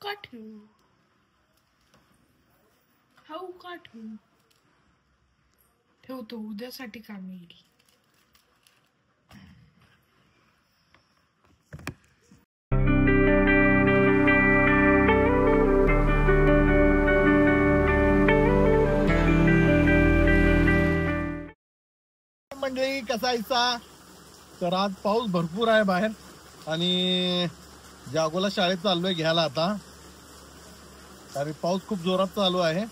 का ठेवू? हाऊ का ठेवू? ठेवतो, उद्यासाठी काम येईल. मंडळी कसायचा तर आज पाऊस भरपूर आहे बाहेर आणि जागोला शाळेत चाललोय घ्यायला आता. आणि पाऊस खूप जोरात चालू आहे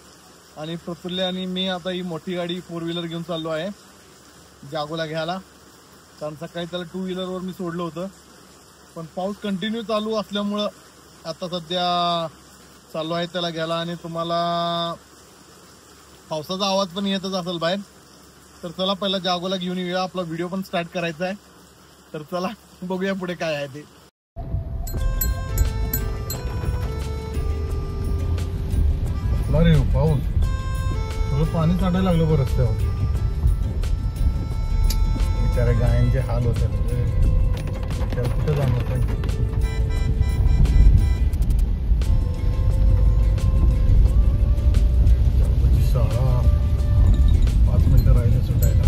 आणि प्रफुल्ल आणि मी आता ही मोठी गाडी 4 व्हीलर घेऊन चाललो आहे जागोला घ्यायला. कारण सकाळी त्याला 2 व्हीलरवर मी सोडलं होतं, पण पाऊस कंटिन्यू चालू असल्यामुळं आता सध्या चाललो आहे त्याला घ्यायला. आणि तुम्हाला पावसाचा आवाज पण येतच असेल बाहेर. तर चला पहिला जागोला घेऊन येऊया, आपला व्हिडिओ पण स्टार्ट करायचा आहे. तर चला बघूया पुढे काय आहे ते. अरे पाऊस सगळं पाणी साठायला लागलं बरं रस्त्यावर. बिचाऱ्या गायांचे हाल होते. त्याला कुठं जाणार शाळा 5 मिनिटं राहिले सुटायला.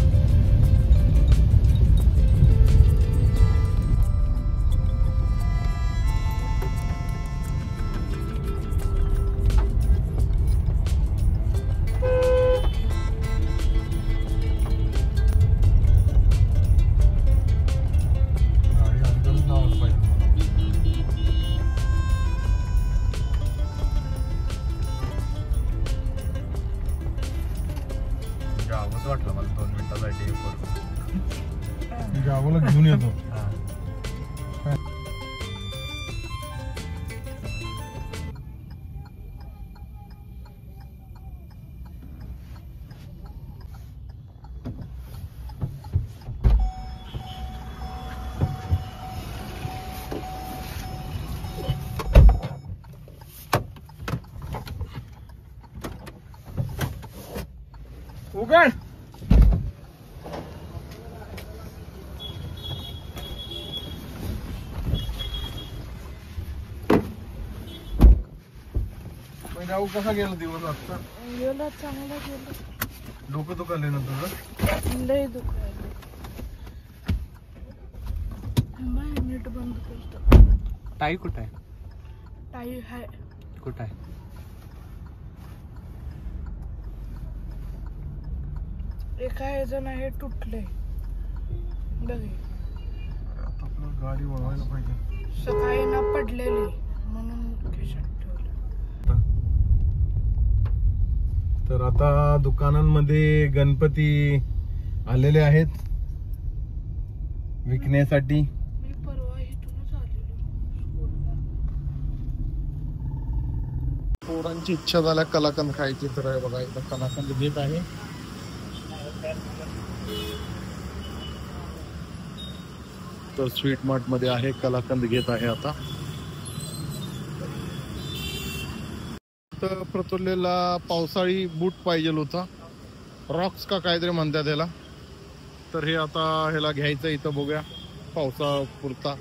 वाटलं मला 2 मिनिटासाठी जागोला घेऊन येतो. उघड जाऊ. कसा गेला दिवस आजचा? गेला चांगला गेला. डोकं दुखायला ना तुझं? लय दुखायला. नीट बंद करतो. टाई कुठं आहे? टाई आहे. कुठं आहे? एका जण आहे तुटले. बघे आपलं गाडी वळवायला पाहिजे. सकाळी ना पडलेली म्हणून खिशात ठेवलं. तर आता दुकानांमध्ये गणपती आलेले आहेत विकण्यासाठी. मी परवा इथूनच आलेलो स्कूलला. पोरांची इच्छा झाल्या कलाकंद खायची. तर आहे बघा इथं कलाकंद घेत आहे. तर स्वीट मार्ट मध्ये आहे, कलाकंद घेत आहे आता. तर प्रतुल्यला पावसाळी बूट पाहिजे होता, रॉक्स का काहीतरी म्हणतात त्याला. तर हे आता ह्याला घ्यायचं इथं, बघूया पावसापुरता.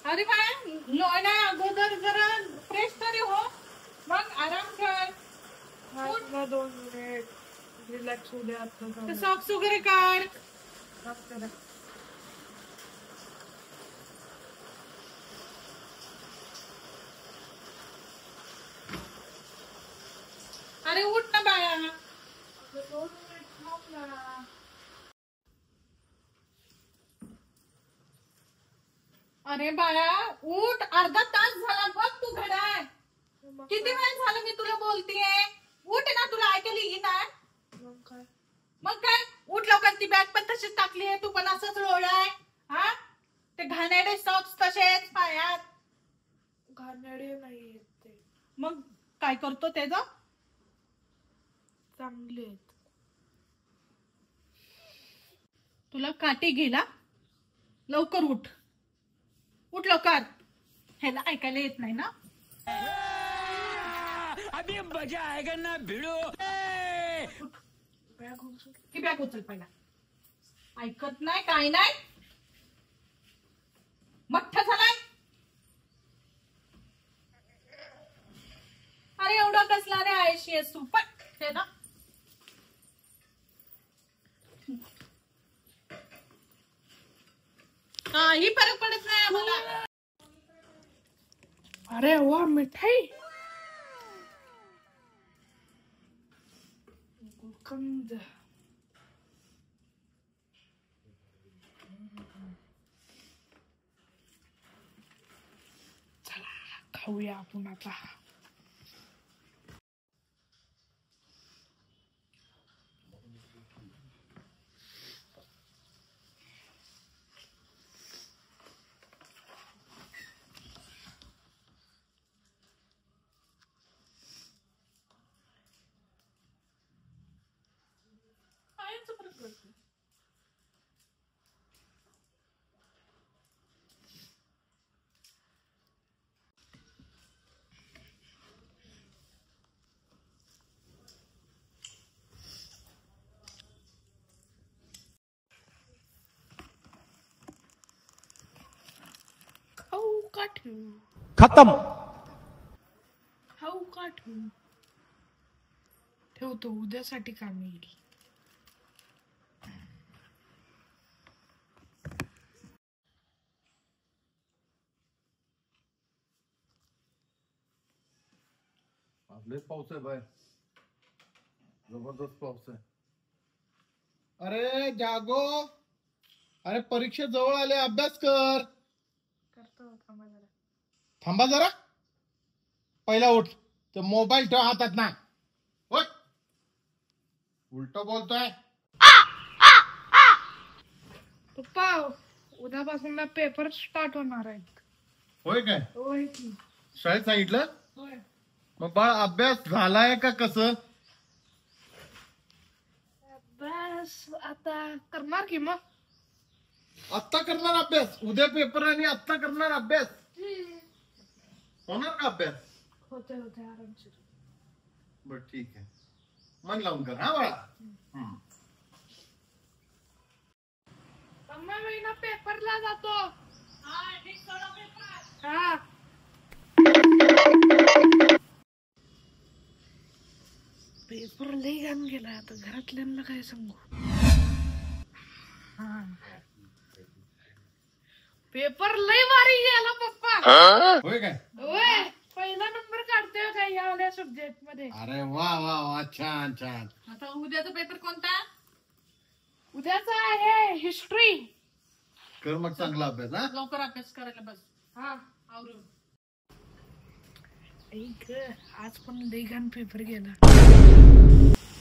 अरे बाय लोयला अगोदर जरा फ्रेश तरी हो, मग आराम कर. 2 मिनिट रिलॅक्स होऊ दे. सॉक्स वगैरे काढ. अरे उठ ना बाया. 2 मिनिट थांब ना. अरे बाळा उठ, अर्धा तास झाला बघ तू घड्याळ. किती वेळ झालं मी तुला बोलतेय. उठ ना, तुला ऐकायला येईना. मग काय उठ लवकर. ती बॅग पण तशीच टाकली आहे, तू पण असंच लोळाय. हा ते घाणेरडे सॉक्स तसेच पायात. घाणेरडे नाही ते. मग काय करतो त्याचं? चांगले आहेत. तुला काठी गेला, लवकर उठ, उठ लवकर. ह्याला ऐकायला येत नाही ना. अभी मजा आएगा ना भिड़ो. बॅग उचल. ही बॅग उचल पहिला. ऐकत नाही, काय नाही, मठ्ठ झालाय. अरे एवढा कसला रे आयशी आहेस तू, पण हे ना. काही फरक पडत नाही आम्हाला. अरे वा मिठाई. गुलकंद. चला खाऊया आपण आता. कायच फरक पडत नाही. खाऊ का ठेवू. खत्म. खाऊ का ठेवू. ठेवतो, उद्यासाठी काम येईल. लयच पाऊस आहे बाहेर, जबरदस्त पाऊस आहे. अरे जागो, अरे परीक्षा जवळ आले, अभ्यास कर. करतो, थांबा जरा. थांबा जरा. पहिला उठ, तर मोबाईल ठेव हातात ना. उठ. उलट बोलतोय. पप्पा उद्यापासून ना पेपर स्टार्ट होणार आहेत. होय काय? होय की. शाळेत सांगितलं? होय. मग बाळ अभ्यास झालाय का कसं? अभ्यास आता करणार की मग. आत्ता करणार अभ्यास? उद्या पेपर आणि आत्ता करणार अभ्यास? होणार का अभ्यास? होते आरामशीर. बर ठीक आहे, मन लावून कर हा बाळा. मम्मा मी ना पेपरला जातो. हा, ठीक, सोडा पेपर. हा. पेपर लई घाण गेला, आता घरातल्यांना काय सांगू. हा. पेपर लई भारी गेला पप्पा. होय काय? होय, पहिला नंबर काढतोय काय या सब्जेक्ट मध्ये. अरे वा वा वा, छान छान. आता उद्याचा पेपर कोणता? उद्याचा आहे हिस्ट्री. कर मग चांगला अभ्यास हा. लवकर अभ्यास करायला बस. हा. आवरून. ऐक, आज पण लई घाण पेपर गेला.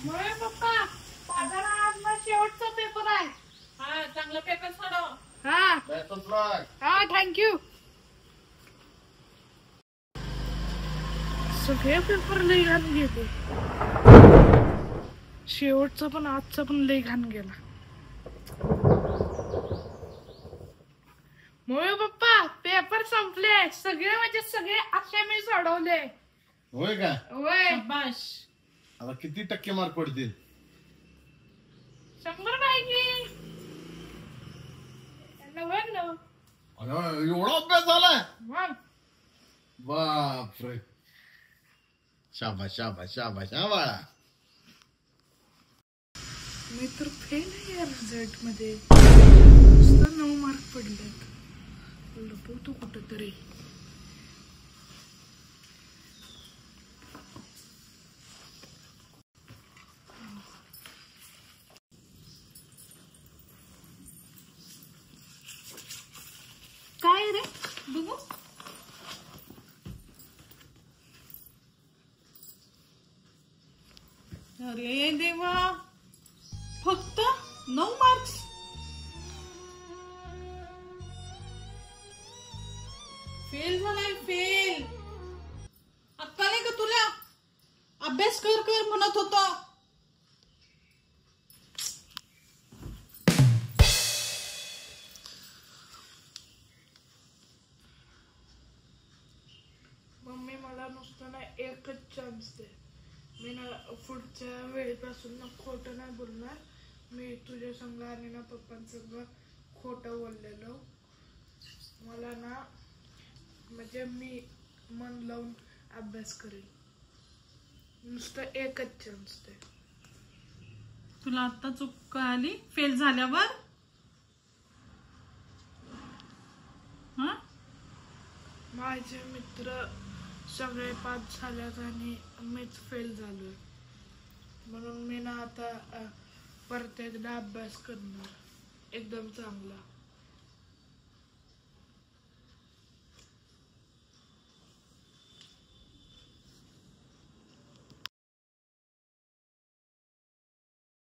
होय पप्पा, माझा आज ना शेवटचा पेपर आहे. हा, चांगला पेपर सोडव. हा. Best of luck. हा, थँक्यू. सगळे पेपर लई घाण गेले. शेवटचा पण आजचा पण लई घाण गेला. मोय पप्पा पेपर संपले सगळे, म्हणजे सगळे असे मी सोडवले. होय का? होय. शाबाश. आता किती टक्के मार्क पडतील? 100 पैकी 99. अरे, एवढा अभ्यास झालाय? मग बापरे. शाबाश शाबाश शाबाश हा बाळा. मी तर फेल आहे या रिझल्ट मध्ये. नुसतं 9 मार्क पडलेत. लपवतो कुठं तरी. काय रे बघू. अरे देवा, फक्त 9 मार्क्स. फेल झालाय, फेल. अक्का नाही का तुला? अभ्यास कर कर म्हणत होता. नुसतं ना एकच चान्स दे. मी ना पुढच्या वेळेपासून ना खोटं नाही बोलणार. मी तुझ्या संग आणि ना पप्पांसंग खोटं बोललेलो. मला ना म्हणजे मी मन लावून अभ्यास करेल. नुसतं एकच चान्स दे. तुला आता चूक कळाली फेल झाल्यावर? हा माझे मित्र सगळे पास झाल्यात आणि मीच फेल झालोय. म्हणून मी ना आता परत एकदा अभ्यास करणार एकदम चांगला.